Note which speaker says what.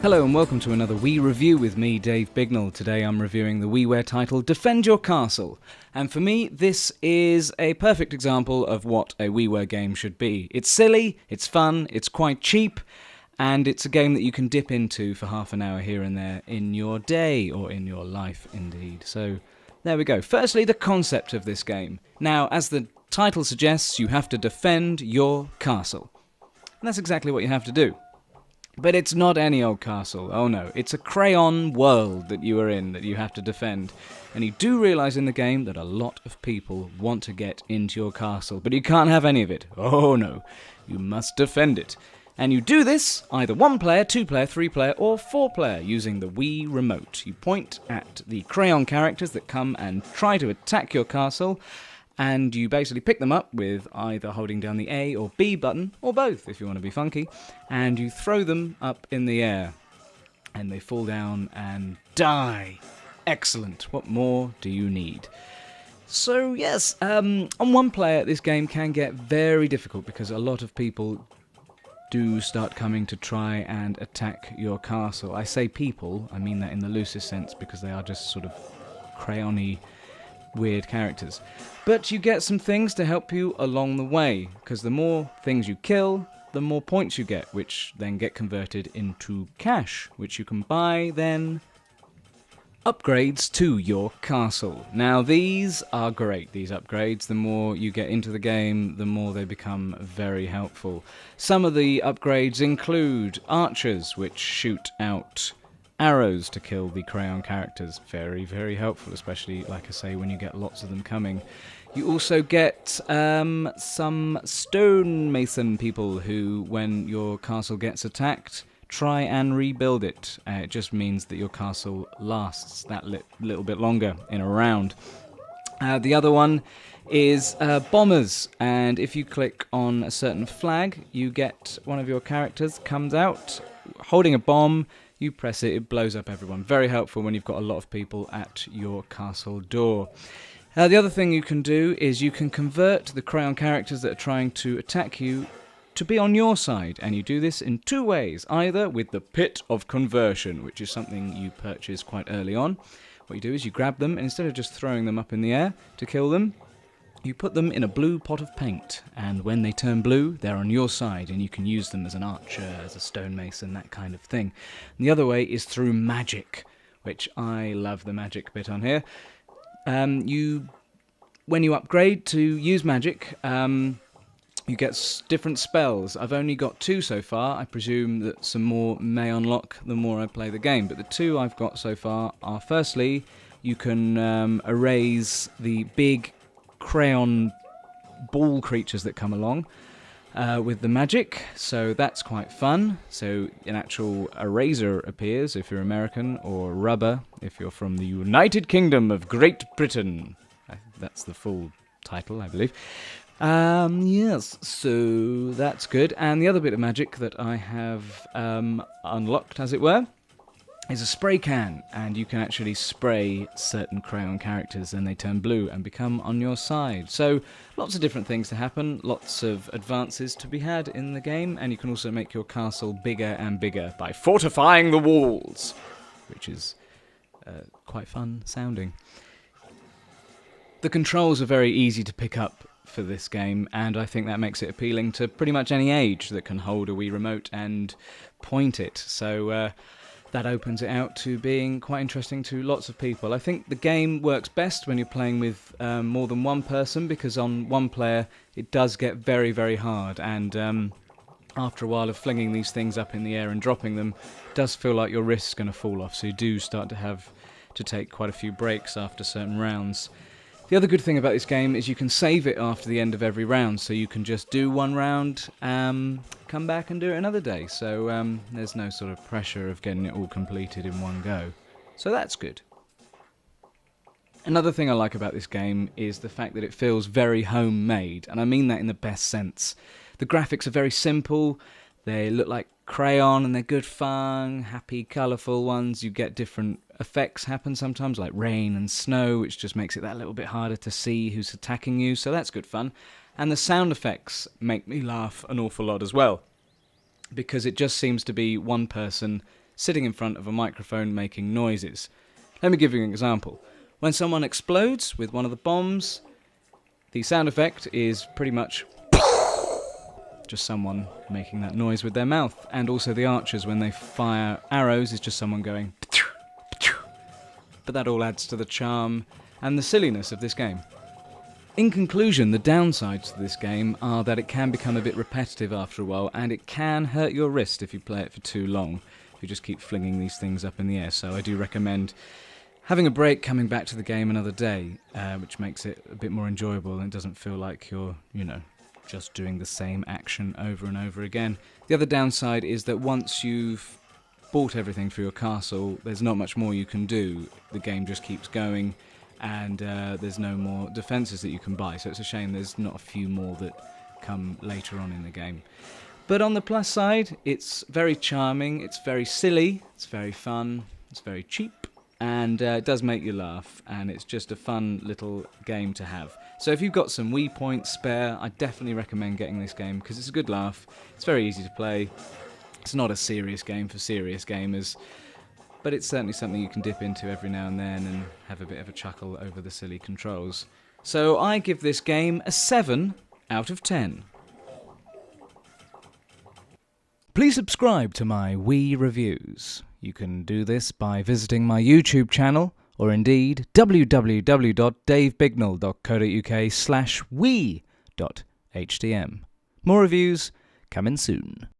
Speaker 1: Hello and welcome to another Wii review with me, Dave Bignell. Today I'm reviewing the WiiWare title Defend Your Castle. And for me, this is a perfect example of what a WiiWare game should be. It's silly, it's fun, it's quite cheap, and it's a game that you can dip into for half an hour here and there in your day, or in your life indeed. So there we go. Firstly, the concept of this game. Now, as the title suggests, you have to defend your castle. And that's exactly what you have to do. But it's not any old castle, oh no, it's a crayon world that you are in that you have to defend. And you do realise in the game that a lot of people want to get into your castle, but you can't have any of it. Oh no, you must defend it. And you do this either 1 player, 2 player, 3 player or 4 player using the Wii remote. You point at the crayon characters that come and try to attack your castle, and you basically pick them up with either holding down the A or B button, or both if you want to be funky, and you throw them up in the air. And they fall down and die. Excellent. What more do you need? So yes, on 1 player this game can get very difficult because a lot of people do start coming to try and attack your castle. I say people, I mean that in the loosest sense because they are just sort of crayon-y weird characters. But you get some things to help you along the way, because the more things you kill, the more points you get, which then get converted into cash, which you can buy then upgrades to your castle. Now these are great, these upgrades. The more you get into the game, the more they become very helpful. Some of the upgrades include archers, which shoot out arrows to kill the crayon characters. Very, very helpful, especially, like I say, when you get lots of them coming. You also get some stonemason people who, when your castle gets attacked, try and rebuild it. It just means that your castle lasts that little bit longer in a round. The other one is bombers, and if you click on a certain flag, you get one of your characters comes out holding a bomb. You press it, it blows up everyone. Very helpful when you've got a lot of people at your castle door. The other thing you can do is you can convert the crayon characters that are trying to attack you to be on your side. And you do this in 2 ways. Either with the Pit of Conversion, which is something you purchase quite early on. What you do is you grab them, and instead of just throwing them up in the air to kill them, you put them in a blue pot of paint, and when they turn blue, they're on your side, and you can use them as an archer, as a stonemason, that kind of thing. And the other way is through magic, which I love the magic bit on here. When you upgrade to use magic, you get different spells. I've only got 2 so far. I presume that some more may unlock the more I play the game, but the 2 I've got so far are, firstly, you can erase the big crayon ball creatures that come along with the magic, so that's quite fun. So an actual eraser appears if you're American, or rubber if you're from the United Kingdom of Great Britain. That's the full title, I believe. Yes, so that's good. And the other bit of magic that I have unlocked, as it were, is a spray can, and you can actually spray certain crayon characters and they turn blue and become on your side. So lots of different things to happen, lots of advances to be had in the game, and you can also make your castle bigger and bigger by fortifying the walls, which is quite fun sounding. The controls are very easy to pick up for this game, and I think that makes it appealing to pretty much any age that can hold a Wii remote and point it. So that opens it out to being quite interesting to lots of people. I think the game works best when you're playing with more than 1 person, because on 1 player it does get very, very hard, and after a while of flinging these things up in the air and dropping them, it does feel like your wrist's going to fall off, so you do start to have to take quite a few breaks after certain rounds. The other good thing about this game is you can save it after the end of every round, so you can just do 1 round, come back and do it another day. So there's no sort of pressure of getting it all completed in 1 go. So that's good. Another thing I like about this game is the fact that it feels very homemade, and I mean that in the best sense. The graphics are very simple, they look like crayon and they're good fun, happy, colourful ones. You get different effects happen sometimes, like rain and snow, which just makes it that little bit harder to see who's attacking you, so that's good fun. And the sound effects make me laugh an awful lot as well, because it just seems to be one person sitting in front of a microphone making noises. Let me give you an example. When someone explodes with one of the bombs, the sound effect is pretty much just someone making that noise with their mouth. And also the archers, when they fire arrows, is just someone going... But that all adds to the charm and the silliness of this game. In conclusion, the downsides to this game are that it can become a bit repetitive after a while, and it can hurt your wrist if you play it for too long, if you just keep flinging these things up in the air. So I do recommend having a break, coming back to the game another day, which makes it a bit more enjoyable and doesn't feel like you're, just doing the same action over and over again. The other downside is that once you've bought everything for your castle, there's not much more you can do. The game just keeps going, and there's no more defences that you can buy, so it's a shame there's not a few more that come later on in the game. But on the plus side, it's very charming, it's very silly, it's very fun, it's very cheap, and it does make you laugh, and it's just a fun little game to have. So if you've got some Wii points spare, I definitely recommend getting this game, because it's a good laugh, it's very easy to play, it's not a serious game for serious gamers, but it's certainly something you can dip into every now and then and have a bit of a chuckle over the silly controls. So I give this game a 7 out of 10. Please subscribe to my Wii reviews. You can do this by visiting my YouTube channel, or indeed www.davebignell.co.uk/wii.htm. More reviews coming soon.